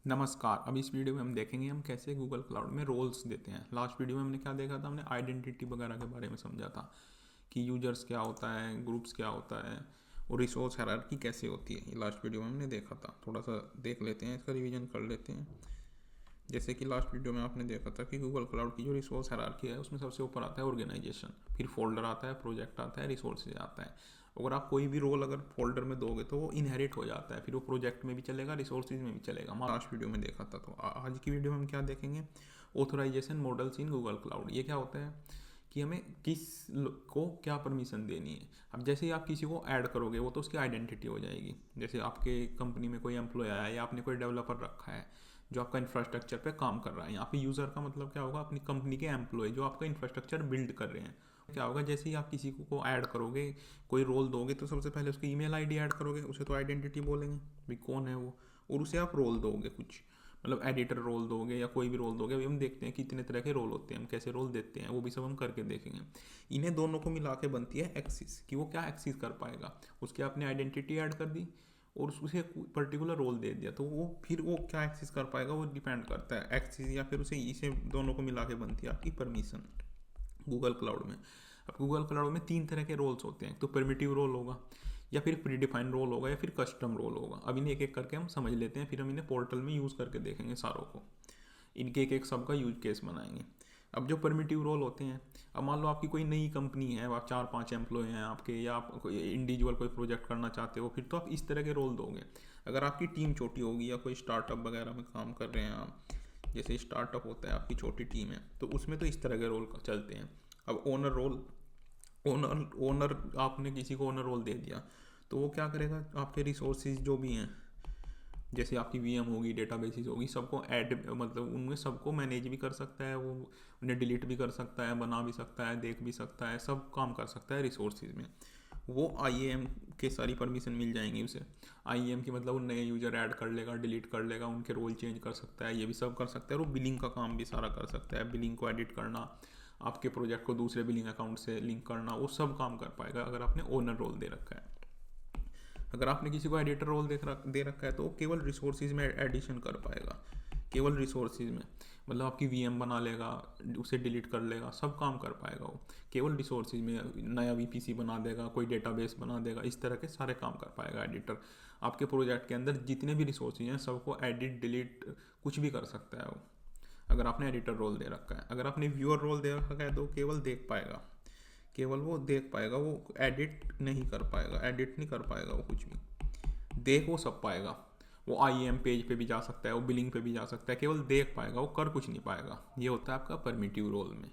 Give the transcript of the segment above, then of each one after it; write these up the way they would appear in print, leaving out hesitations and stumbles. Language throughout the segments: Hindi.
नमस्कार। अब इस वीडियो में हम देखेंगे हम कैसे गूगल क्लाउड में रोल्स देते हैं। लास्ट वीडियो में हमने क्या देखा था, हमने आइडेंटिटी वगैरह के बारे में समझा था कि यूजर्स क्या होता है, ग्रुप्स क्या होता है और रिसोर्स हायरार्की कैसे होती है। ये लास्ट वीडियो में हमने देखा था। थोड़ा सा देख लेते हैं, इसका रिवीजन कर लेते हैं। जैसे कि लास्ट वीडियो में आपने देखा था कि गूगल क्लाउड की जो रिसोर्स हायरार्की है उसमें सबसे ऊपर आता है ऑर्गेनाइजेशन, फिर फोल्डर आता है, प्रोजेक्ट आता है, रिसोर्सेज आता है। अगर आप कोई भी रोल अगर फोल्डर में दोगे तो वो इनहेरिट हो जाता है, फिर वो प्रोजेक्ट में भी चलेगा, रिसोर्सेज में भी चलेगा। हम लास्ट वीडियो में देखा था। तो आज की वीडियो में हम क्या देखेंगे, authorisation models in Google cloud. ये क्या होता है कि हमें को क्या परमिशन देनी है। अब जैसे ही आप किसी को ऐड करोगे वो तो उसकी आइडेंटिटी हो जाएगी। जैसे आपके कंपनी में कोई एम्प्लॉय आया है या आपने कोई डेवलपर रखा है जो आपका इंफ्रास्ट्रक्चर पे काम कर रहा है। यहाँ पे यूज़र का मतलब क्या होगा, अपनी कंपनी के एम्प्लॉय जो आपका इंफ्रास्ट्रक्चर बिल्ड कर रहे हैं। क्या होगा, जैसे ही आप किसी को ऐड करोगे, कोई रोल दोगे तो सबसे पहले उसकी ईमेल आईडी ऐड करोगे। उसे तो आइडेंटिटी बोलेंगे भाई कौन है वो, और उसे आप रोल दोगे कुछ, मतलब एडिटर रोल दोगे या कोई भी रोल दोगे। अभी हम देखते हैं कितने तरह के रोल होते हैं, हम कैसे रोल देते हैं वो भी सब हम करके देखेंगे। इन्हें दोनों को मिला के बनती है एक्सिस, कि वो क्या एक्सिस कर पाएगा। उसके आपने आइडेंटिटी ऐड कर दी और उसे पर्टिकुलर रोल दे दिया तो वो फिर वो क्या एक्सेस कर पाएगा वो डिपेंड करता है एक्सेस, या फिर उसे इसे दोनों को मिला के बनती है आपकी परमिशन गूगल क्लाउड में। अब गूगल क्लाउड में तीन तरह के रोल्स होते हैं, तो परमिटिव रोल होगा, या फिर प्री डिफाइंड रोल होगा, या फिर कस्टम रोल होगा। अब इन्हें एक एक करके हम समझ लेते हैं, फिर हम इन्हें पोर्टल में यूज़ करके देखेंगे सारों को। इनके एक एक सबका यूज केस बनाएंगे। अब जो परमिटिव रोल होते हैं, अब मान लो आपकी कोई नई कंपनी है, आप 4-5 एम्प्लॉय हैं आपके, या आप कोई इंडिविजुअल कोई प्रोजेक्ट करना चाहते हो, फिर तो आप इस तरह के रोल दोगे। अगर आपकी टीम छोटी होगी या कोई स्टार्टअप वगैरह में काम कर रहे हैं आप, जैसे स्टार्टअप होता है आपकी छोटी टीम है, तो उसमें तो इस तरह के रोल चलते हैं। अब ओनर रोल, ओनर ओनर आपने किसी को ओनर रोल दे दिया तो वो क्या करेगा, आपके रिसोर्सेज जो भी हैं, जैसे आपकी वीएम होगी, डेटाबेसिस होगी, सबको ऐड मतलब उनमें सबको मैनेज भी कर सकता है वो, उन्हें डिलीट भी कर सकता है, बना भी सकता है, देख भी सकता है, सब काम कर सकता है रिसोर्सेज में। वो आईएएम के सारी परमिशन मिल जाएंगी उसे। आईएएम की मतलब वो नए यूजर ऐड कर लेगा, डिलीट कर लेगा, उनके रोल चेंज कर सकता है, ये भी सब कर सकता है। और वो बिलिंग का काम भी सारा कर सकता है, बिलिंग को एडिट करना, आपके प्रोजेक्ट को दूसरे बिलिंग अकाउंट से लिंक करना, वो सब काम कर पाएगा अगर आपने ओनर रोल दे रखा है। अगर आपने किसी को एडिटर रोल दे रखा है तो वो केवल रिसोर्सेज में एडिशन कर पाएगा, केवल रिसोर्सेज में, मतलब आपकी वीएम बना लेगा, उसे डिलीट कर लेगा, सब काम कर पाएगा वो केवल रिसोर्सेज में। नया वीपीसी बना देगा, कोई डेटाबेस बना देगा, इस तरह के सारे काम कर पाएगा एडिटर। आपके प्रोजेक्ट के अंदर जितने भी रिसोर्सेज हैं सबको एडिट डिलीट कुछ भी कर सकता है वो, अगर आपने एडिटर रोल दे रखा है। अगर आपने व्यूअर रोल दे रखा है तो केवल देख पाएगा, केवल वो देख पाएगा, वो एडिट नहीं कर पाएगा, एडिट नहीं कर पाएगा वो कुछ भी। देख वो सब पाएगा, वो आईएम पेज पे भी जा सकता है, वो बिलिंग पे भी जा सकता है, केवल देख पाएगा, वो कर कुछ नहीं पाएगा। ये होता है आपका परमिटिव रोल में।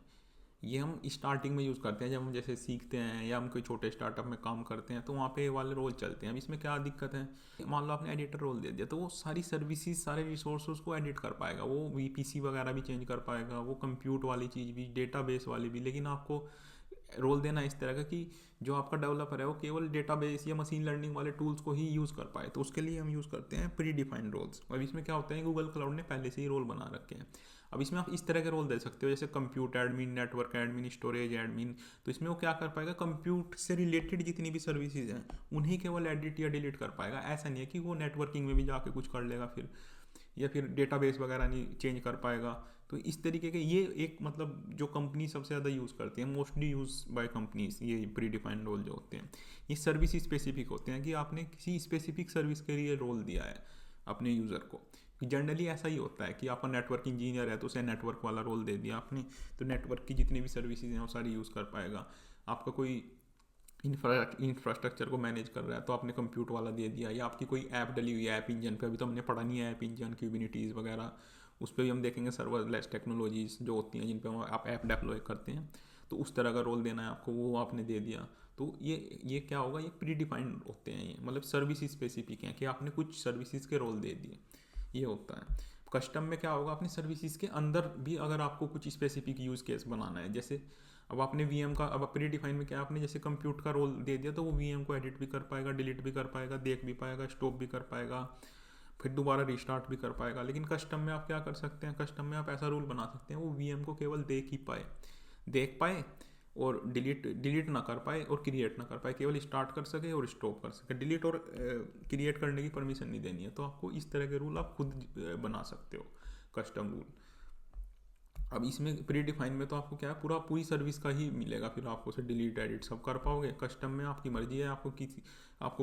ये हम स्टार्टिंग में यूज़ करते हैं जब हम जैसे सीखते हैं या हम कोई छोटे स्टार्टअप में काम करते हैं, तो वहाँ पे वाले रोल चलते हैं। अब इसमें क्या दिक्कत है, मान लो आपने एडिटर रोल दे दिया तो वो सारी सर्विसेज, सारे रिसोर्स को एडिट कर पाएगा, वो वीपीसी वगैरह भी चेंज कर पाएगा, वो कंप्यूट वाली चीज़ भी, डेटाबेस वाली भी। लेकिन आपको रोल देना इस तरह का कि जो आपका डेवलपर है वो केवल डेटाबेस या मशीन लर्निंग वाले टूल्स को ही यूज़ कर पाए, तो उसके लिए हम यूज़ करते हैं प्री डिफाइंड रोल्स। अब इसमें क्या होता है, गूगल क्लाउड ने पहले से ही रोल बना रखे हैं। अब इसमें आप इस तरह के रोल दे सकते हो जैसे compute admin, network admin, storage admin. तो इसमें वो क्या कर पाएगा, कंप्यूट से रिलेटेड जितनी भी सर्विसेज हैं उन्हीं केवल एडिट या डिलीट कर पाएगा। ऐसा नहीं है कि वो नेटवर्किंग में भी जाके कुछ कर लेगा फिर, या फिर डेटाबेस वगैरह नहीं चेंज कर पाएगा। तो इस तरीके के ये एक मतलब जो कंपनी सबसे ज़्यादा यूज़ करती है, मोस्टली यूज़ बाय कंपनीज, ये प्री डिफाइंड रोल जो होते हैं ये सर्विस स्पेसिफिक होते हैं, कि आपने किसी स्पेसिफिक सर्विस के लिए रोल दिया है अपने यूज़र को। जनरली ऐसा ही होता है कि आपका नेटवर्क इंजीनियर है तो उसे नेटवर्क वाला रोल दे दिया आपने, तो नेटवर्क की जितनी भी सर्विसेज हैं वो सारी यूज़ कर पाएगा। आपका कोई इंफ्रास्ट्रक्चर को मैनेज कर रहा है तो आपने कंप्यूट वाला दे दिया, या आपकी कोई ऐप डली हुई है ऐप इंजन पे, अभी तो हमने पढ़ा नहीं है ऐप इंजन, क्यूबिनिटीज़ वगैरह, उस पर भी हम देखेंगे सर्वरलेस टेक्नोलॉजीज जो होती हैं जिन पे आप ऐप डेप्लॉय करते हैं, तो उस तरह का रोल देना है आपको, वो आपने दे दिया। तो ये क्या होगा, ये प्री डिफाइंड होते हैं, ये मतलब सर्विस स्पेसिफिक हैं कि आपने कुछ सर्विसेज के रोल दे दिए, ये होता है। कस्टम में क्या होगा, अपनी सर्विसेज के अंदर भी अगर आपको कुछ स्पेसिफिक यूज़ केस बनाना है, जैसे अब आपने वीएम का, अब प्री डिफाइन में क्या आपने जैसे कंप्यूट का रोल दे दिया तो वो वीएम को एडिट भी कर पाएगा, डिलीट भी कर पाएगा, देख भी पाएगा, स्टॉप भी कर पाएगा, फिर दोबारा रिस्टार्ट भी कर पाएगा। लेकिन कस्टम में आप क्या कर सकते हैं, कस्टम में आप ऐसा रूल बना सकते हैं वो वीएम को केवल देख ही पाए, देख पाए, और डिलीट ना कर पाए और क्रिएट ना कर पाए, केवल स्टार्ट कर सके और स्टॉप कर सके। डिलीट और क्रिएट करने की परमिशन नहीं देनी है। तो आपको इस तरह के रूल आप खुद बना सकते हो, कस्टम रूल। अब इसमें प्री डिफाइन में तो आपको क्या है, पूरी सर्विस का ही मिलेगा, फिर आपको उसे डिलीट एडिट सब कर पाओगे। कस्टम में आपकी मर्जी है, आपको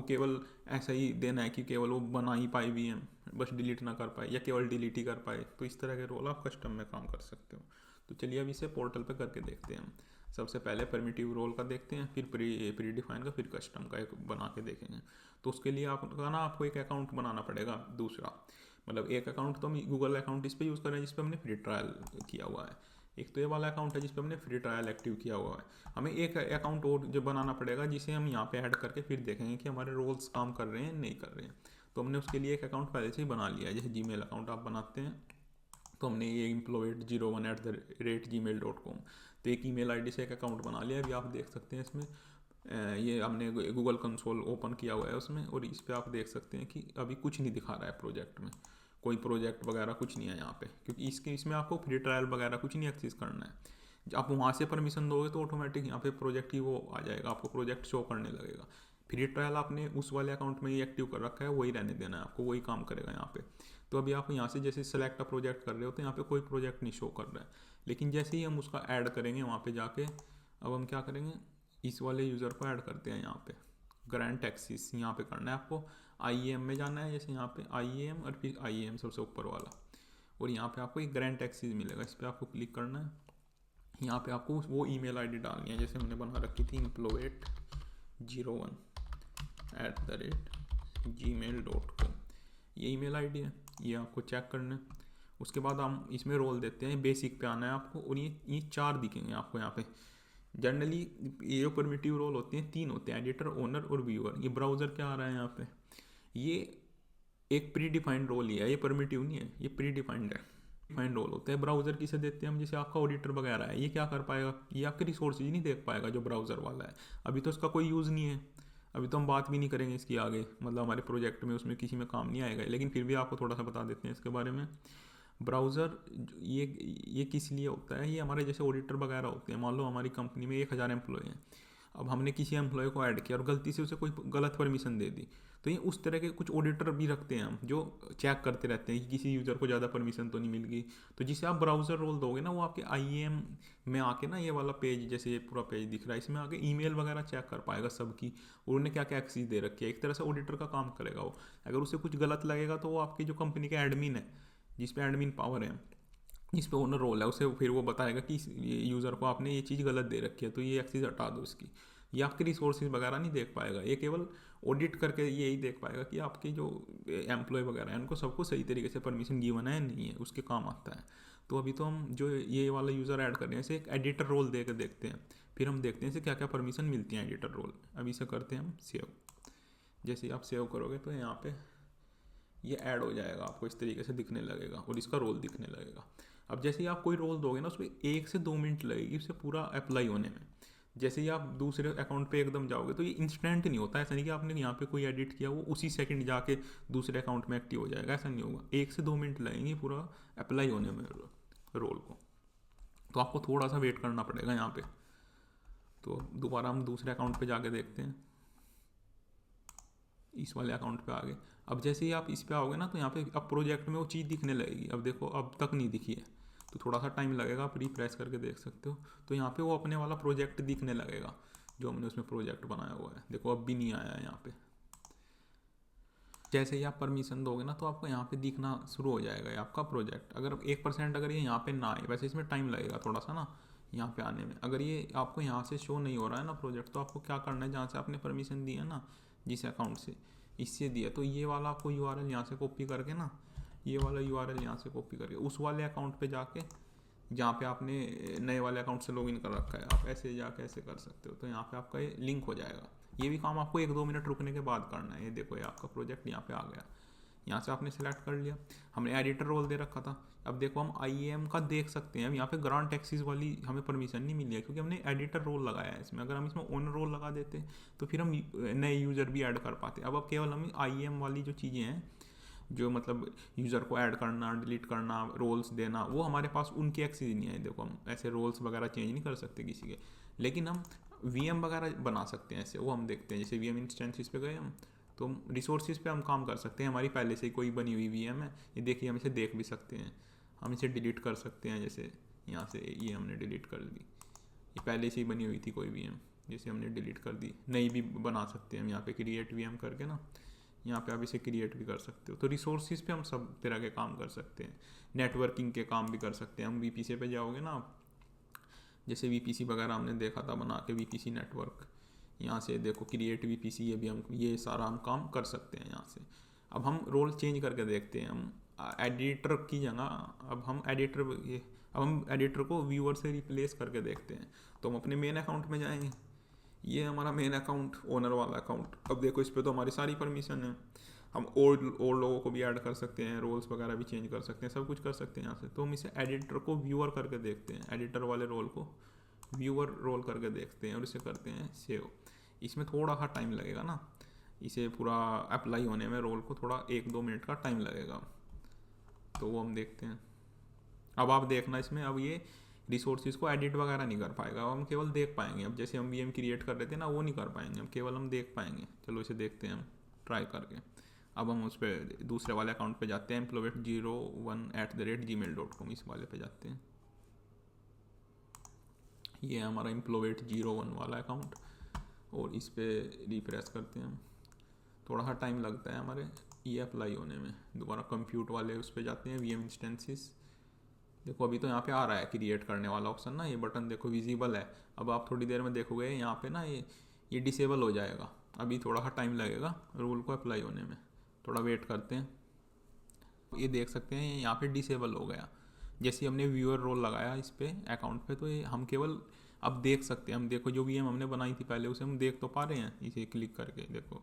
केवल ऐसा ही देना है कि केवल वो बना ही पाए भी हैं, बस डिलीट ना कर पाए, या केवल डिलीट ही कर पाए। तो इस तरह के रोल आप कस्टम में काम कर सकते हो। तो चलिए अब इसे पोर्टल पे करके देखते हैं हम। सबसे पहले परमिटिव रोल का देखते हैं, फिर प्री डिफाइन का, फिर कस्टम का एक बना के देखेंगे। तो उसके लिए आपको एक अकाउंट बनाना पड़ेगा दूसरा। मतलब एक अकाउंट तो हम गूगल अकाउंट इस पर यूज़ कर रहे हैं जिस पर हमने फ्री ट्रायल किया हुआ है। एक तो ये वाला अकाउंट है जिस पर हमने फ्री ट्रायल एक्टिव किया हुआ है। हमें एक अकाउंट और जो बनाना पड़ेगा जिसे हम यहाँ पे ऐड करके फिर देखेंगे कि हमारे रोल्स काम कर रहे हैं नहीं कर रहे हैं। तो हमने उसके लिए एक अकाउंट पहले से ही बना लिया है। जैसे जीमेल अकाउंट आप बनाते हैं, तो हमने ये employed01@gmail.com, तो एक ईमेल आईडी से एक अकाउंट बना लिया। अभी आप देख सकते हैं इसमें ये हमने गूगल कंसोल ओपन किया हुआ है उसमें, और इस पर आप देख सकते हैं कि अभी कुछ नहीं दिखा रहा है प्रोजेक्ट में, कोई प्रोजेक्ट वगैरह कुछ नहीं है यहाँ पे, क्योंकि इसमें आपको फ्री ट्रायल वगैरह कुछ नहीं एक्सेस करना है। आप वहाँ से परमिशन दोगे तो ऑटोमेटिक यहाँ पे प्रोजेक्ट ही वो आ जाएगा, आपको प्रोजेक्ट शो करने लगेगा। फ्री ट्रायल आपने उस वाले अकाउंट में ही एक्टिव कर रखा है, वही रहने देना है आपको, वही काम करेगा यहाँ पे। तो अभी आप यहाँ से जैसे सेलेक्ट अ प्रोजेक्ट कर रहे हो तो यहाँ पे कोई प्रोजेक्ट नहीं शो कर रहा है। लेकिन जैसे ही हम उसका ऐड करेंगे वहाँ पे जाके, अब हम क्या करेंगे, इस वाले यूज़र को ऐड करते हैं यहाँ पे। ग्रांट एक्सेस यहाँ पे करना है आपको, IAM में जाना है, जैसे यहाँ पे IAM और फिर IAM सबसे ऊपर वाला, और यहाँ पे आपको एक ग्रांट एक्सेस मिलेगा, इस पर आपको क्लिक करना है। यहाँ पे आपको वो ईमेल आईडी डालनी है जैसे हमने बना रखी थी, employed01@gmail.com, ये ईमेल आईडी है, ये आपको चेक करना है। उसके बाद हम इसमें रोल देते हैं, बेसिक पे आना है आपको, और ये 4 दिखेंगे आपको यहाँ पे। जनरली ये जो परमिटिव रोल होते हैं 3 होते हैं, एडिटर, ओनर और व्यूअर। ये ब्राउज़र क्या आ रहा है यहाँ पे, ये एक प्री डिफाइंड रोल ही है, ये परमिटिव नहीं है, ये प्री डिफाइंड है। डिफाइंड रोल होता है। ब्राउज़र किसे देते हैं हम, जैसे आपका ऑडिटर वगैरह है, ये क्या कर पाएगा, ये आपके रिसोर्सेज नहीं देख पाएगा जो ब्राउज़र वाला है। अभी तो इसका कोई यूज़ नहीं है, अभी तो हम बात भी नहीं करेंगे इसकी आगे, मतलब हमारे प्रोजेक्ट में उसमें किसी में काम नहीं आएगा, लेकिन फिर भी आपको थोड़ा सा बता देते हैं इसके बारे में। ब्राउज़र ये किस लिए होता है, ये हमारे जैसे ऑडिटर वगैरह होते हैं। मान लो हमारी कंपनी में 1000 एम्प्लॉय हैं, अब हमने किसी एम्प्लॉय को ऐड किया और गलती से उसे कोई गलत परमिशन दे दी, तो ये उस तरह के कुछ ऑडिटर भी रखते हैं हम, जो चेक करते रहते हैं कि किसी यूज़र को ज़्यादा परमिशन तो नहीं मिल गई। तो जिसे आप ब्राउज़र रोल दोगे ना, वो आपके IAM में आके ना, ये वाला पेज जैसे ये पूरा पेज दिख रहा है, इसमें आके ईमेल वगैरह चेक कर पाएगा सबकी, और उन्हें क्या क्या एक्सेस दे रखी है। एक तरह से ऑडिटर का काम करेगा वो। अगर उसे कुछ गलत लगेगा तो वो आपकी जो कंपनी का एडमिन है, जिस पे एडमिन पावर है, जिस पे ओनर रोल है, उसे फिर वो बताएगा कि यूज़र को आपने ये चीज़ गलत दे रखी है, तो ये एक्सेस हटा दो इसकी। ये आपके रिसोर्सेज वगैरह नहीं देख पाएगा, ये केवल ऑडिट करके यही देख पाएगा कि आपके जो एम्प्लॉय वगैरह हैं उनको सबको सही तरीके से परमिशन गिवन है नहीं है, उसके काम आता है। तो अभी तो हम जो ये वाला यूज़र ऐड कर रहे हैं, इसे एक एडिटर रोल दे कर देखते हैं, फिर हम देखते हैं इसे क्या क्या परमिशन मिलती हैं एडिटर रोल। अभी इसे करते हैं हम सेव। जैसे ही आप सेव करोगे तो यहाँ पे ये ऐड हो जाएगा, आपको इस तरीके से दिखने लगेगा और इसका रोल दिखने लगेगा। अब जैसे ही आप कोई रोल दोगे ना, उसमें 1 से 2 मिनट लगेगी उसे पूरा अप्लाई होने में। जैसे ही आप दूसरे अकाउंट पे एकदम जाओगे तो ये इंस्टेंट नहीं होता, ऐसा नहीं कि आपने यहाँ पे कोई एडिट किया वो उसी सेकंड जाके दूसरे अकाउंट में एक्टिव हो जाएगा, ऐसा नहीं होगा। 1 से 2 मिनट लगेंगे पूरा अप्लाई होने में रोल को, तो आपको थोड़ा सा वेट करना पड़ेगा यहाँ पे। तो दोबारा हम दूसरे अकाउंट पे जाके देखते हैं, इस वाले अकाउंट पे आ गए। अब जैसे ही आप इस पे आओगे ना, तो यहाँ पे अब प्रोजेक्ट में वो चीज़ दिखने लगेगी। अब देखो अब तक नहीं दिखी है, तो थोड़ा सा टाइम लगेगा, आप रिफ्रेश करके देख सकते हो। तो यहाँ पे वो अपने वाला प्रोजेक्ट दिखने लगेगा जो हमने उसमें प्रोजेक्ट बनाया हुआ है। देखो अब भी नहीं आया है यहाँ पे। जैसे ही आप परमिशन दोगे ना, तो आपको यहाँ पे दिखना शुरू हो जाएगा ये आपका प्रोजेक्ट। अगर 1% अगर ये यहाँ पे ना आए, वैसे इसमें टाइम लगेगा थोड़ा सा ना यहाँ पे आने में। अगर ये आपको यहाँ से शो नहीं हो रहा है ना प्रोजेक्ट, तो आपको क्या करना है, जहाँ से आपने परमिशन दी है ना, जिस अकाउंट से इससे दिया, तो ये वाला आपको URL यहाँ से कॉपी करके ना, ये वाला URL यहाँ से कॉपी करके उस वाले अकाउंट पे जाके, जहाँ पे आपने नए वाले अकाउंट से लॉगिन कर रखा है, आप ऐसे जाके ऐसे कर सकते हो। तो यहाँ पे आपका ये लिंक हो जाएगा। ये भी काम आपको 1-2 मिनट रुकने के बाद करना है। ये देखो ये आपका प्रोजेक्ट यहाँ पे आ गया, यहाँ से आपने सेलेक्ट कर लिया। हमने एडिटर रोल दे रखा था। अब देखो हम IAM का देख सकते हैं, यहाँ पे ग्रांट एक्सेस वाली हमें परमिशन नहीं मिली है, क्योंकि हमने एडिटर रोल लगाया है इसमें। अगर हम इसमें ओनर रोल लगा देते तो फिर हम नए यूज़र भी ऐड कर पाते। अब केवल हम IAM वाली जो चीज़ें हैं जो मतलब यूज़र को ऐड करना, डिलीट करना, रोल्स देना, वो हमारे पास उनकी एक्सेस नहीं है। देखो हम ऐसे रोल्स वगैरह चेंज नहीं कर सकते किसी के, लेकिन हम वीएम वगैरह बना सकते हैं ऐसे। वो हम देखते हैं, जैसे वीएम इंस्टेंसेस पे गए हम, तो रिसोर्सेज पे हम काम कर सकते हैं। हमारी पहले से ही कोई बनी हुई वीएम है, ये देखिए हम इसे देख भी सकते हैं, हम इसे डिलीट कर सकते हैं। जैसे यहाँ से ये हमने डिलीट कर दी, ये पहले से ही बनी हुई थी कोई वीएम, जैसे हमने डिलीट कर दी। नई भी बना सकते हैं हम यहाँ पे क्रिएट वीएम करके ना, यहाँ पे आप इसे क्रिएट भी कर सकते हो। तो रिसोर्सेज पे हम सब तरह के काम कर सकते हैं, नेटवर्किंग के काम भी कर सकते हैं हम। वीपीसी पे जाओगे ना आप, जैसे वीपीसी वगैरह हमने देखा था बना के, वीपीसी नेटवर्क, यहाँ से देखो क्रिएट वीपीसी, ये भी हम ये सारा हम काम कर सकते हैं यहाँ से। अब हम रोल चेंज करके देखते हैं, हम एडिटर की जगह अब हम एडिटर को व्यूअर से रिप्लेस करके देखते हैं। तो हम अपने मेन अकाउंट में जाएंगे, ये हमारा मेन अकाउंट, ओनर वाला अकाउंट। अब देखो इस पर तो हमारी सारी परमिशन है, हम और लोगों को भी ऐड कर सकते हैं, रोल्स वगैरह भी चेंज कर सकते हैं, सब कुछ कर सकते हैं यहाँ से। तो हम इसे एडिटर को व्यूअर करके देखते हैं, एडिटर वाले रोल को व्यूअर रोल करके देखते हैं और इसे करते हैं सेव। इसमें थोड़ा सा टाइम लगेगा ना, इसे पूरा अप्लाई होने में रोल को थोड़ा 1-2 मिनट का टाइम लगेगा, तो वो हम देखते हैं। अब आप देखना इसमें, अब ये रिसोर्सेज को एडिट वगैरह नहीं कर पाएगा, अब हम केवल देख पाएंगे। अब जैसे हम वीएम क्रिएट कर रहे थे ना, वो नहीं कर पाएंगे, अब केवल हम देख पाएंगे। चलो इसे देखते हैं हम ट्राई करके। अब हम उस पर दूसरे वाले अकाउंट पे जाते हैं, employet01@gmail.com, इस वाले पे जाते हैं। ये है हमारा employet01 वाला अकाउंट, और इस पर रिफ्रेश करते हैं हम। थोड़ा सा टाइम लगता है हमारे ये अप्लाई होने में। दोबारा कंप्यूट वाले उस पर जाते हैं, वीएम इंस्टेंसेस। देखो अभी तो यहाँ पे आ रहा है क्रिएट करने वाला ऑप्शन ना, ये बटन देखो विजिबल है। अब आप थोड़ी देर में देखोगे यहाँ पे ना ये डिसेबल हो जाएगा, अभी थोड़ा सा टाइम लगेगा रूल को अप्लाई होने में, थोड़ा वेट करते हैं। ये देख सकते हैं यहाँ पे डिसेबल हो गया, जैसे हमने व्यूअर रोल लगाया इस पे अकाउंट पे, तो ये हम केवल अब देख सकते हैं। हम देखो जो वीएम हमने बनाई थी पहले, उसे हम देख तो पा रहे हैं, इसे क्लिक करके देखो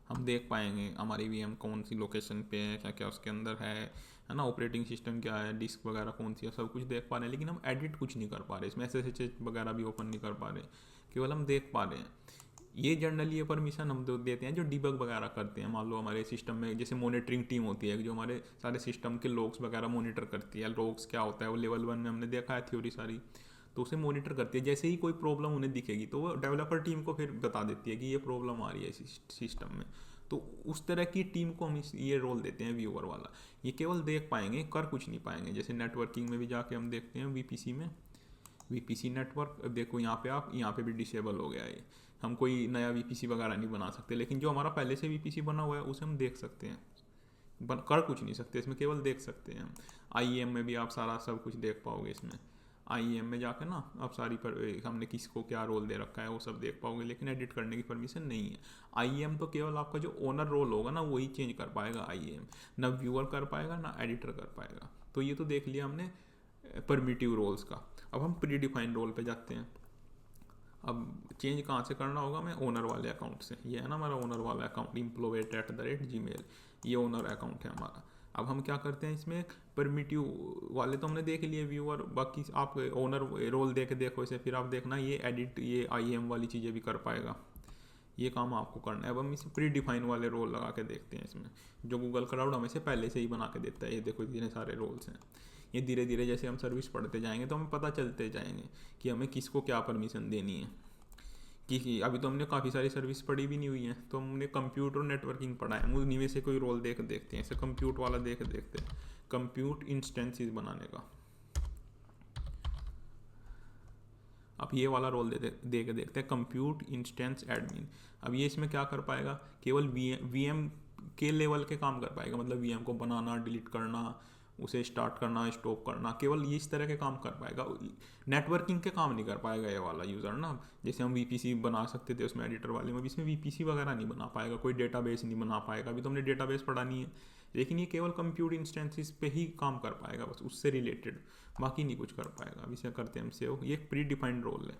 हम देख पाएंगे हमारी वीएम कौन सी लोकेशन पे है, क्या क्या उसके अंदर है ना, ऑपरेटिंग सिस्टम क्या है, डिस्क वगैरह कौन सी है, सब कुछ देख पा रहे हैं। लेकिन हम एडिट कुछ नहीं कर पा रहे इसमें, SSH वगैरह भी ओपन नहीं कर पा रहे, केवल हम देख पा रहे हैं। ये जनरली ये परमिशन हम देते हैं जो डिबग वगैरह करते हैं। मान लो हमारे सिस्टम में जैसे मॉनिटरिंग टीम होती है, जो हमारे सारे सिस्टम के लॉग्स वगैरह मॉनिटर करती है। लॉग्स क्या होता है वो लेवल 1 में हमने देखा है थ्योरी सारी, तो उसे मॉनिटर करती है। जैसे ही कोई प्रॉब्लम उन्हें दिखेगी तो वो डेवलपर टीम को फिर बता देती है कि ये प्रॉब्लम आ रही है सिस्टम में। तो उस तरह की टीम को हम ये रोल देते हैं व्यूअर वाला। ये केवल देख पाएंगे, कर कुछ नहीं पाएंगे। जैसे नेटवर्किंग में भी जाके हम देखते हैं वीपीसी में, वीपीसी नेटवर्क, देखो यहाँ पे आप यहाँ पे भी डिसेबल हो गया है। हम कोई नया वीपीसी वगैरह नहीं बना सकते, लेकिन जो हमारा पहले से वीपीसी बना हुआ है उसे हम देख सकते हैं, कर कुछ नहीं सकते इसमें, केवल देख सकते हैं हम। आईएम में भी आप सारा सब कुछ देख पाओगे इसमें। आईएम में जाकर ना आप सारी पर हमने किसको क्या रोल दे रखा है वो सब देख पाओगे, लेकिन एडिट करने की परमिशन नहीं है। आईएम तो केवल आपका जो ओनर रोल होगा ना वही चेंज कर पाएगा आईएम, ना व्यूअर कर पाएगा ना एडिटर कर पाएगा। तो ये तो देख लिया हमने परमिटिव रोल्स का। अब हम प्री डिफाइंड रोल पे जाते हैं। अब चेंज कहाँ से करना होगा, मैं ओनर वाले अकाउंट से, ये है ना हमारा ओनर वाला अकाउंट employet@gmail, ये ओनर अकाउंट है हमारा। अब हम क्या करते हैं इसमें, परमिटिव वाले तो हमने देख लिए व्यूअर, बाकी आप ओनर रोल दे के देखो इसे, फिर आप देखना ये एडिट, ये आईएम वाली चीज़ें भी कर पाएगा। ये काम आपको करना है। अब हम इसे प्री डिफाइन वाले रोल लगा के देखते हैं इसमें, जो गूगल क्लाउड हमें से पहले से ही बना के देता है। ये देखो इतने सारे रोल्स हैं। ये धीरे धीरे जैसे हम सर्विस पढ़ते जाएंगे तो हमें पता चलते जाएंगे कि हमें किसको क्या परमिशन देनी है। कि अभी तो हमने काफ़ी सारी सर्विस पढ़ी भी नहीं हुई है, तो हमने कंप्यूट और नेटवर्किंग पढ़ा है। उन्हीं में से कोई रोल देखते हैं। इसे कंप्यूट वाला देखते हैं, कंप्यूट इंस्टेंसेस बनाने का। अब ये वाला रोल दे के देखते हैं, कंप्यूट इंस्टेंस एडमिन। अब ये इसमें क्या कर पाएगा, केवल वीएम के लेवल के काम कर पाएगा, मतलब वीएम को बनाना, डिलीट करना, उसे स्टार्ट करना, स्टॉप करना, केवल ये इस तरह के काम कर पाएगा। नेटवर्किंग के काम नहीं कर पाएगा ये वाला यूज़र ना। जैसे हम वीपीसी बना सकते थे उसमें एडिटर वाले में, भी इसमें वीपीसी वगैरह नहीं बना पाएगा, कोई डेटाबेस नहीं बना पाएगा। अभी तो हमने डेटाबेस पढ़ा नहीं है, लेकिन ये केवल कंप्यूट इंस्टेंसेस पे ही काम कर पाएगा, बस उससे रिलेटेड, बाकी नहीं कुछ कर पाएगा। अब इसे करते हैं हम सेव। ये एक प्री डिफाइंड रोल है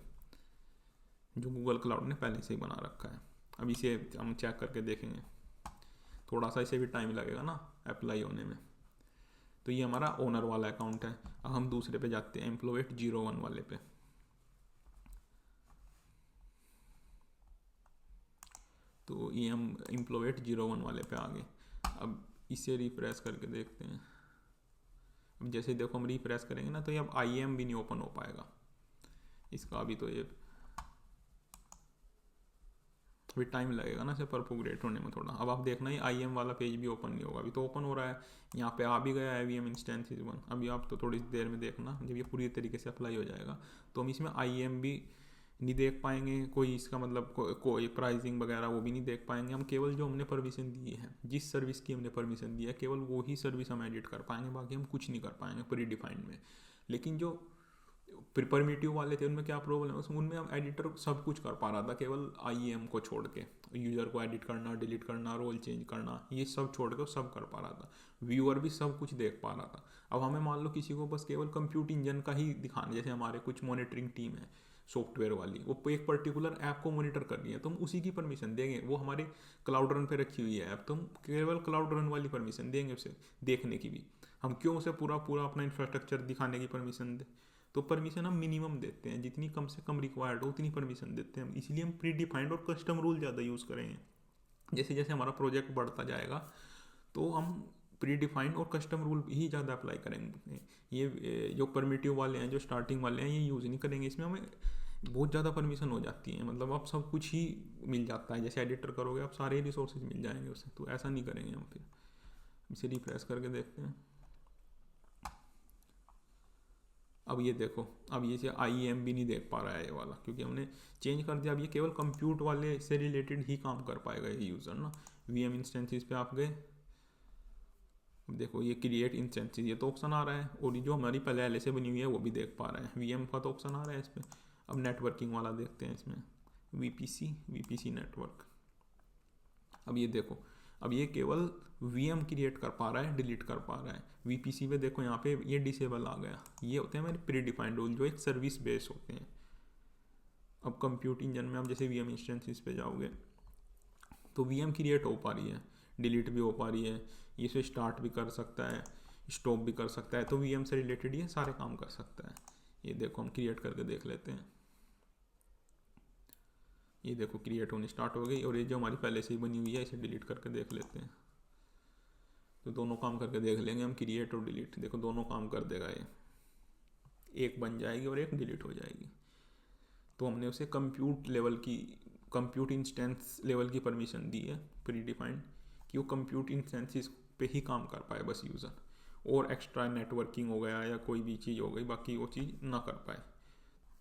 जो गूगल क्लाउड ने पहले से ही बना रखा है। अब इसे हम चेक करके देखेंगे, थोड़ा सा इसे भी टाइम लगेगा ना अप्लाई होने में। तो ये हमारा ओनर वाला अकाउंट है। अब हम दूसरे पे जाते हैं, employet01 वाले पे। तो ये हम employet01 वाले पे आ गए। अब इसे रिफ्रेश करके देखते हैं। अब जैसे देखो हम रिफ्रेश करेंगे ना तो ये अब IAM भी नहीं ओपन हो पाएगा इसका, अभी तो ये अभी टाइम लगेगा ना इसे परफोग्रेट होने में थोड़ा। अब आप देखना ही IAM वाला पेज भी ओपन नहीं होगा, अभी तो ओपन हो रहा है, यहाँ पे आ भी गया है VM इंस्टेंसेस 1। अभी आप तो थोड़ी देर में देखना जब ये पूरी तरीके से अप्लाई हो जाएगा तो हम इसमें IAM भी नहीं देख पाएंगे, कोई इसका मतलब कोई प्राइसिंग वगैरह वो भी नहीं देख पाएंगे हम। केवल जो हमने परमिशन दी है, जिस सर्विस की हमने परमिशन दी है, केवल वो ही सर्विस हम एडिट कर पाएंगे, बाकी हम कुछ नहीं कर पाएंगे प्री डिफाइंड में। लेकिन जो परमिटिव वाले थे उनमें क्या प्रॉब्लम है, उनमें हम एडिटर सब कुछ कर पा रहा था, केवल IAM को छोड़ के। यूज़र को एडिट करना, डिलीट करना, रोल चेंज करना, ये सब छोड़ के सब कर पा रहा था। व्यूअर भी सब कुछ देख पा रहा था। अब हमें मान लो किसी को बस केवल कंप्यूट इंजन का ही दिखाना, जैसे हमारे कुछ मॉनिटरिंग टीम है सॉफ्टवेयर वाली, वो एक पर्टिकुलर ऐप को मॉनिटर कर रही है, तो हम उसी की परमिशन देंगे। वो हमारे क्लाउड रन पे रखी हुई है ऐप, तो हम केवल क्लाउड रन वाली परमिशन देंगे उसे देखने की भी। हम क्यों उसे पूरा पूरा अपना इंफ्रास्ट्रक्चर दिखाने की परमिशन दें? तो परमिशन हम मिनिमम देते हैं, जितनी कम से कम रिक्वायर्ड हो उतनी परमिशन देते हैं हम। इसलिए हम प्री डिफाइंड और कस्टम रूल ज़्यादा यूज़ करेंगे। जैसे जैसे हमारा प्रोजेक्ट बढ़ता जाएगा तो हम प्री डिफाइंड और कस्टम रूल ही ज़्यादा अप्लाई करेंगे। ये जो परमिटिव वाले हैं, जो स्टार्टिंग वाले हैं, ये यूज़ नहीं करेंगे। इसमें हमें बहुत ज़्यादा परमिशन हो जाती है, मतलब अब सब कुछ ही मिल जाता है। जैसे एडिटर करोगे आप सारे रिसोर्सेज मिल जाएंगे उसे, तो ऐसा नहीं करेंगे हम। फिर इसे रिफ्रेश करके देखते हैं। अब ये देखो, अब ये IAM भी नहीं देख पा रहा है ये वाला, क्योंकि हमने चेंज कर दिया। अब ये केवल कंप्यूट वाले से रिलेटेड ही काम कर पाएगा ये यूज़र ना। VM इंस्टेंसेस पे आप गए, अब देखो ये क्रिएट इंस्टेंसेस, ये तो ऑप्शन आ रहा है, और जो हमारी पहले से बनी हुई है वो भी देख पा रहा है। VM का तो ऑप्शन आ रहा है इस पर। अब नेटवर्किंग वाला देखते हैं इसमें, VPC नेटवर्क। अब ये देखो, अब ये केवल VM क्रिएट कर पा रहा है, डिलीट कर पा रहा है। VPC पे देखो यहाँ पे ये डिसेबल आ गया। ये होते हैं मेरे प्री डिफाइंड रूल, जो एक सर्विस बेस होते हैं। अब कंप्यूट इंजन में आप जैसे VM इंस्टेंसेस पे जाओगे तो VM क्रिएट हो पा रही है, डिलीट भी हो पा रही है, ये से स्टार्ट भी कर सकता है, स्टॉप भी कर सकता है, तो VM से रिलेटेड ये सारे काम कर सकता है। ये देखो हम क्रिएट करके देख लेते हैं। ये देखो क्रिएट होनी स्टार्ट हो गई, और ये जो हमारी पहले से ही बनी हुई है इसे डिलीट करके देख लेते हैं। तो दोनों काम करके देख लेंगे हम, क्रिएट और डिलीट। देखो दोनों काम कर देगा ये, एक बन जाएगी और एक डिलीट हो जाएगी। तो हमने उसे कंप्यूट इंस्टेंस लेवल की परमिशन दी है प्री डिफाइंड, कि वो कंप्यूट इंस्टेंसेस पे ही काम कर पाए बस यूज़र, और एक्स्ट्रा नेटवर्किंग हो गया या कोई भी चीज़ हो गई बाकी वो चीज़ ना कर पाए।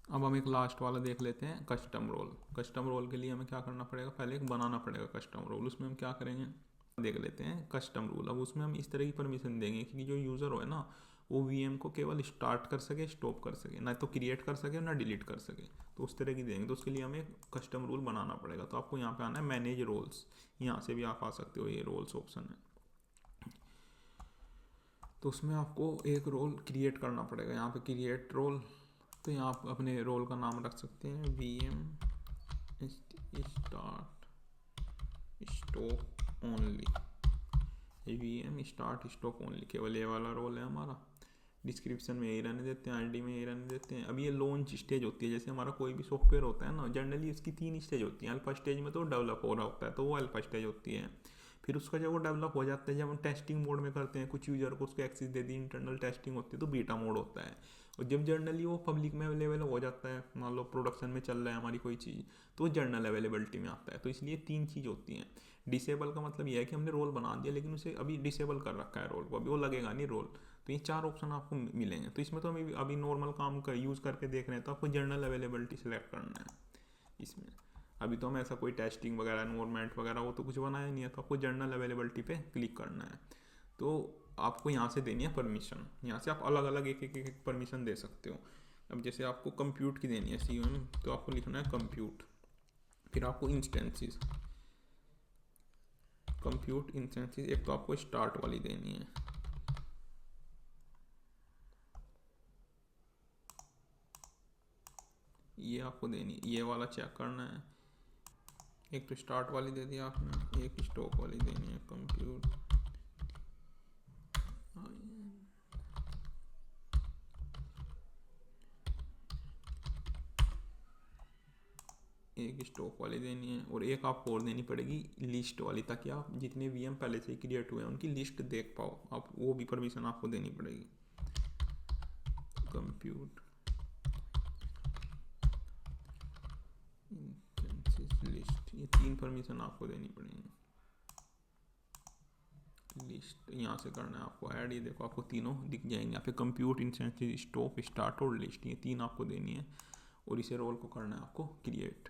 अब हम एक लास्ट वाला देख लेते हैं, कस्टम रोल। कस्टम रोल के लिए हमें क्या करना पड़ेगा, पहले एक बनाना पड़ेगा कस्टम रोल। उसमें हम क्या करेंगे, देख लेते हैं कस्टम रूल। अब उसमें हम इस तरह की परमिशन देंगे कि जो यूज़र हो ना वो VM को केवल स्टार्ट कर सके, स्टॉप कर सके, ना तो क्रिएट कर सके ना डिलीट कर सके, तो उस तरह की देंगे। तो उसके लिए हमें कस्टम रूल बनाना पड़ेगा। तो आपको यहाँ पे आना है मैनेज रोल्स, यहाँ से भी आप आ सकते हो, ये रोल्स ऑप्शन है। तो उसमें आपको एक रोल क्रिएट करना पड़ेगा, यहाँ पे क्रिएट रोल। तो यहाँ आप अपने रोल का नाम रख सकते हैं VM start stop only, VM start stop only, केवल ये वाला रोल है हमारा। डिस्क्रिप्शन में यही रहने देते हैं, ID में यही रहने देते हैं। अब ये लॉन्च स्टेज होती है, जैसे हमारा कोई भी सॉफ्टवेयर होता है ना, जनरली इसकी 3 स्टेज होती हैं। अल्फा स्टेज में तो डेवलप हो रहा होता है, तो वो अल्फा स्टेज होती है। फिर उसका जब वो डेवलप हो जाता है, जब हम टेस्टिंग मोड में करते हैं, कुछ यूज़र को उसको एक्सेस दे दी, इंटरनल टेस्टिंग होती है, तो बीटा मोड होता है। और जब जर्नली वो पब्लिक में अवेलेबल हो जाता है, मान लो प्रोडक्शन में चल रहा है हमारी कोई चीज़, तो जर्नल अवेलेबिलिटी में आता है। तो इसलिए 3 चीज़ होती हैं। डिसेबल का मतलब यह है कि हमने रोल बना दिया लेकिन उसे अभी डिसेबल कर रखा है रोल को, अभी वो लगेगा नहीं रोल। तो ये 4 ऑप्शन आपको मिलेंगे। तो इसमें तो हम अभी नॉर्मल काम का यूज़ करके देख रहे हैं, तो आपको जर्नल अवेलेबिलिटी सेलेक्ट करना है इसमें। अभी तो हम ऐसा कोई टेस्टिंग वगैरह एनवायरनमेंट वगैरह वो तो कुछ बनाया नहीं है, तो आपको जर्नल अवेलेबिलिटी पे क्लिक करना है। तो आपको यहाँ से देनी है परमिशन, यहाँ से आप अलग अलग एक परमिशन दे सकते हो। अब जैसे आपको कंप्यूट की देनी है COM, तो आपको लिखना है कंप्यूट, फिर आपको इंस्टेंसेस, कंप्यूट इंस्टेंसेस, एक तो आपको स्टार्ट वाली देनी है, ये आपको देनी, ये वाला चेक करना है। एक तो स्टार्ट वाली दे दी आपने, एक स्टॉप वाली देनी है कंप्यूट। एक स्टॉक वाली देनी है और एक आपको और देनी पड़ेगी लिस्ट वाली, ताकि आप जितने वीएम पहले से क्रिएट हुए हैं उनकी लिस्ट देख पाओ। आप वो भी परमिशन आपको देनी पड़ेगी। कंप्यूट लिस्ट, ये 3 परमिशन आपको देनी पड़ेगी। लिस्ट यहाँ से करना है आपको ऐड, ये देखो आपको तीनों दिख जाएंगे यहाँ पे, कंप्यूट, इंस्टेंस, स्टॉक, स्टार्ट और लिस्ट, ये 3 आपको देनी है और इसे रोल को करना है आपको क्रिएट।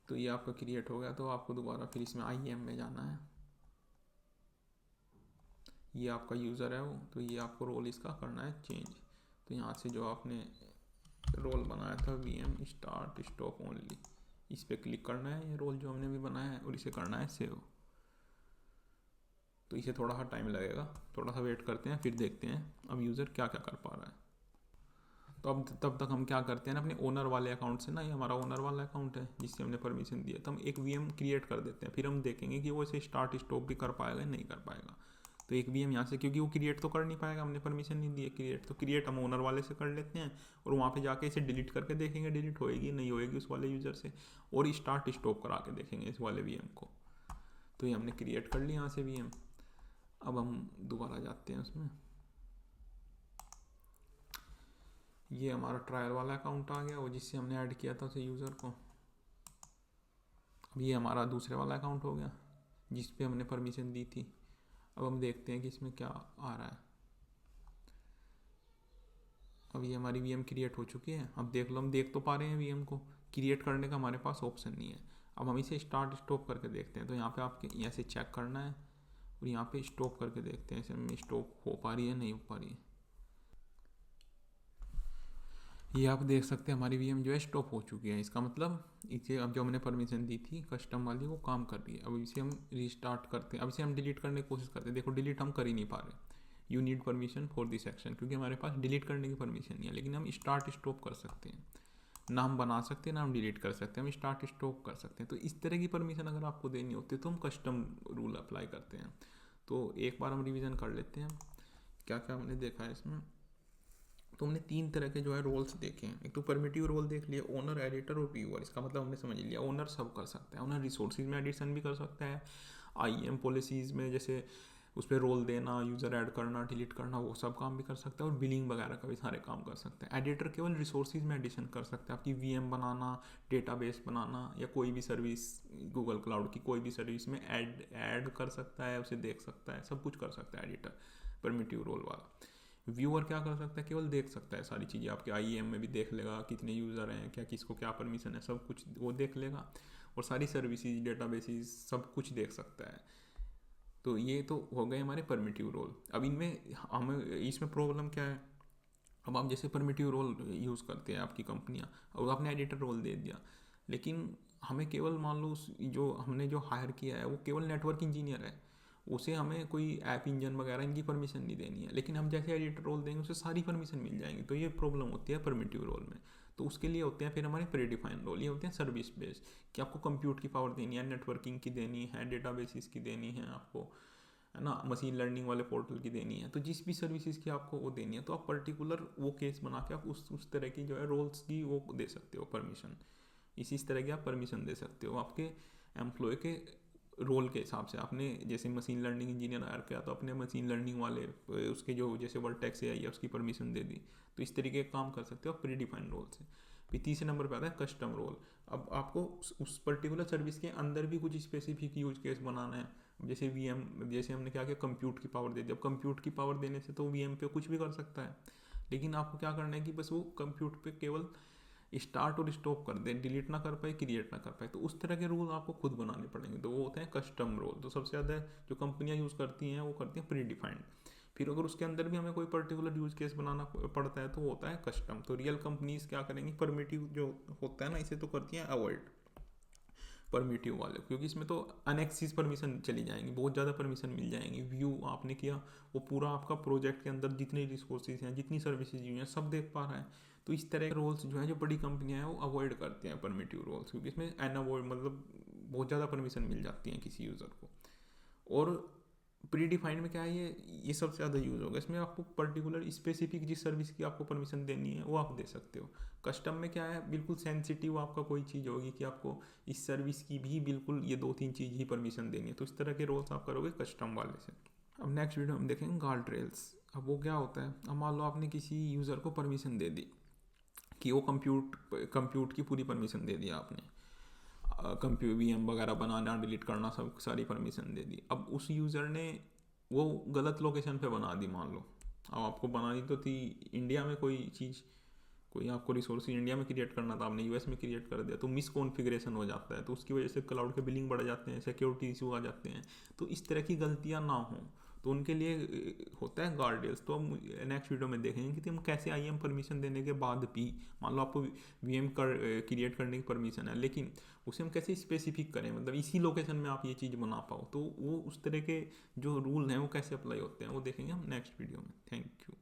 तो ये आपका क्रिएट हो गया। तो आपको दोबारा फिर इसमें IAM में जाना है। ये आपका यूज़र है वो, तो ये आपको रोल इसका करना है चेंज। तो यहाँ से जो आपने रोल बनाया था VM स्टार्ट स्टॉप ओनली, इस पर क्लिक करना है, ये रोल जो हमने भी बनाया है, और इसे करना है सेव। तो इसे थोड़ा सा टाइम लगेगा, थोड़ा सा वेट करते हैं, फिर देखते हैं अब यूज़र क्या क्या कर पा रहा है। तो अब तब तक हम क्या करते हैं ना, अपने ओनर वाले अकाउंट से ना, ये हमारा ओनर वाला अकाउंट है जिससे हमने परमिशन दिया, तो हम एक VM क्रिएट कर देते हैं। फिर हम देखेंगे कि वो इसे स्टार्ट स्टॉप भी कर पाएगा नहीं कर पाएगा। तो एक VM यहाँ से, क्योंकि वो क्रिएट तो कर नहीं पाएगा, हमने परमिशन नहीं दी है क्रिएट, तो क्रिएट हम ओनर वाले से कर लेते हैं और वहाँ पे जाके इसे डिलीट करके देखेंगे डिलीट होएगी नहीं होएगी उस वाले यूज़र से, और स्टार्ट स्टॉप करा के देखेंगे इस वाले VM को। तो ये हमने क्रिएट कर लिया यहाँ से VM। अब हम दोबारा जाते हैं उसमें, ये हमारा ट्रायल वाला अकाउंट आ गया वो जिससे हमने ऐड किया था उसे यूज़र को। अब ये हमारा दूसरे वाला अकाउंट हो गया जिस पे हमने परमिशन दी थी। अब हम देखते हैं कि इसमें क्या आ रहा है। अब ये हमारी VM क्रिएट हो चुकी है। अब देख लो, हम देख तो पा रहे हैं VM को, क्रिएट करने का हमारे पास ऑप्शन नहीं है। अब हम इसे स्टार्ट स्टॉप करके देखते हैं। तो यहाँ पे आपके ऐसे चेक करना है और यहाँ पे स्टॉप करके देखते हैं इसमें स्टॉप हो पा रही है नहीं हो पा रही है। ये आप देख सकते हैं हमारी VM जो है स्टॉप हो चुकी है। इसका मतलब इसे अब जो हमने परमिशन दी थी कस्टम वाली वो काम कर रही है। अब इसे हम रीस्टार्ट करते हैं, अब इसे हम डिलीट करने की कोशिश करते हैं। देखो डिलीट हम कर ही नहीं पा रहे, you need permission for this action, क्योंकि हमारे पास डिलीट करने की परमिशन नहीं है। लेकिन हम स्टार्ट स्टॉप कर सकते हैं, ना हम बना सकते हैं ना हम डिलीट कर सकते हैं, हम स्टार्ट स्टॉप कर सकते हैं। तो इस तरह की परमिशन अगर आपको देनी होती है तो हम कस्टम रूल अप्लाई करते हैं। तो एक बार हम रिविज़न कर लेते हैं क्या क्या हमने देखा है इसमें। तो हमने 3 तरह के जो है रोल्स देखे हैं। एक तो परमिटिव रोल देख लिया, ओनर, एडिटर और व्यूअर। इसका मतलब हमने समझ लिया ओनर सब कर सकता है, ओनर रिसोर्सेज में एडिशन भी कर सकता है, IAM पॉलिसीज़ में जैसे उस पर रोल देना, यूज़र ऐड करना, डिलीट करना, वो सब काम भी कर सकता है, और बिलिंग वगैरह का भी सारे काम कर सकता है। एडिटर केवल रिसोर्सेज में एडिशन कर सकता है, आपकी VM बनाना, डेटाबेस बनाना, या कोई भी सर्विस गूगल क्लाउड की कोई भी सर्विस में ऐड कर सकता है, उसे देख सकता है, सब कुछ कर सकता है एडिटर, परमिटिव रोल वाला। व्यूअर क्या कर सकता है, केवल देख सकता है सारी चीज़ें, आपके IAM में भी देख लेगा कितने यूज़र हैं, क्या किसको क्या परमिशन है, सब कुछ वो देख लेगा, और सारी सर्विसेज, डेटाबेसेस सब कुछ देख सकता है। तो ये तो हो गए हमारे परमिटिव रोल। अब इनमें हमें इसमें प्रॉब्लम क्या है, अब आप जैसे परमिटिव रोल यूज़ करते हैं आपकी कंपनियाँ, और आपने एडिटर रोल दे दिया, लेकिन हमें केवल मान लो जो हमने जो हायर किया है वो केवल नेटवर्क इंजीनियर है, उसे हमें कोई ऐप इंजन वगैरह इनकी परमिशन नहीं देनी है। लेकिन हम जैसे एडिटर रोल देंगे उसे सारी परमिशन मिल जाएंगी। तो ये प्रॉब्लम होती है परमिटिव रोल में। तो उसके लिए होते हैं फिर हमारे प्रीडिफाइंड रोल, ये होते हैं सर्विस बेस्ड, कि आपको कंप्यूट की पावर देनी है, नेटवर्किंग की देनी है, डेटाबेसिस की देनी है आपको, है ना, मशीन लर्निंग वाले पोर्टल की देनी है। तो जिस भी सर्विसेज की आपको वो देनी है, तो आप पर्टिकुलर वो केस बना के आप उस तरह की जो है रोल्स की वो दे सकते हो परमिशन। इसी तरह की आप परमिशन दे सकते हो आपके एम्प्लॉय के रोल के हिसाब से। आपने जैसे मशीन लर्निंग इंजीनियर हायर किया तो अपने मशीन लर्निंग वाले उसके जो जैसे वर्टेक्स AI है उसकी परमिशन दे दी। तो इस तरीके का काम कर सकते हो आप प्री डिफाइंड रोल से। फिर तीसरे नंबर पे आता है कस्टम रोल। अब आपको उस पर्टिकुलर सर्विस के अंदर भी कुछ स्पेसिफिक यूज केस बनाना है। जैसे VM, जैसे हमने क्या किया, कंप्यूट की पावर दे दी। अब कंप्यूट की पावर देने से तो VM पे कुछ भी कर सकता है, लेकिन आपको क्या करना है कि बस वो कंप्यूट पे केवल स्टार्ट और स्टॉप कर दे, डिलीट ना कर पाए, क्रिएट ना कर पाए। तो उस तरह के रूल आपको खुद बनाने पड़ेंगे। तो वो होते हैं कस्टम रोल। तो सबसे ज़्यादा जो कंपनियां यूज़ करती हैं वो करती हैं प्री डिफाइंड। फिर अगर उसके अंदर भी हमें कोई पर्टिकुलर यूज केस बनाना पड़ता है तो वो होता है कस्टम। तो रियल कंपनीज क्या करेंगी, परमिटिव जो होता है ना इसे तो करती हैं अवॉइड, परमिटिव वाले, क्योंकि इसमें तो अनेक्सिस परमिशन चली जाएंगी, बहुत ज़्यादा परमिशन मिल जाएंगी। व्यू आपने किया, वो पूरा आपका प्रोजेक्ट के अंदर जितनी रिसोर्सेज हैं, जितनी सर्विसेज हैं, सब देख पा रहा है। तो इस तरह के रोल्स जो है जो बड़ी कंपनियां हैं वो अवॉइड करते हैं परमिटिव रोल्स, क्योंकि इसमें अनअवॉइड मतलब बहुत ज़्यादा परमिशन मिल जाती है किसी यूज़र को। और प्री डिफाइंड में क्या है, ये सबसे ज़्यादा यूज़ होगा। इसमें आपको पर्टिकुलर स्पेसिफिक जिस सर्विस की आपको परमिशन देनी है वो आप दे सकते हो। कस्टम में क्या है, बिल्कुल सेंसिटिव आपका कोई चीज़ होगी कि आपको इस सर्विस की भी बिल्कुल ये 2-3 चीज़ ही परमिशन देनी है, तो इस तरह के रोल्स आप करोगे कस्टम वाले से। अब नेक्स्ट वीडियो हम देखेंगे गार्ड रेल्स। अब वो क्या होता है, अब मान लो आपने किसी यूज़र को परमिशन दे दी कि वो कंप्यूट की पूरी परमिशन दे दी आपने, कंप्यू वीएम वगैरह बनाना डिलीट करना सब सारी परमिशन दे दी। अब उस यूज़र ने वो गलत लोकेशन पे बना दी मान लो। अब आपको बनानी तो थी इंडिया में कोई चीज़, कोई आपको रिसोर्स इंडिया में क्रिएट करना था, आपने यूएस में क्रिएट कर दिया, तो मिस कॉन्फ़िगरेशन हो जाता है, तो उसकी वजह से क्लाउड के बिलिंग बढ़ जाते हैं, सिक्योरिटी इशू आ जाते हैं। तो इस तरह की गलतियाँ ना हों तो उनके लिए होता है गार्डियल्स। तो हम नेक्स्ट वीडियो में देखेंगे कि हम कैसे आईएम परमिशन देने के बाद भी, मान लो आपको वीएम क्रिएट करने की परमिशन है लेकिन उसे हम कैसे स्पेसिफिक करें, मतलब इसी लोकेशन में आप ये चीज़ बना पाओ, तो वो उस तरह के जो रूल हैं वो कैसे अप्लाई होते हैं वो देखेंगे हम नेक्स्ट वीडियो में। Thank you.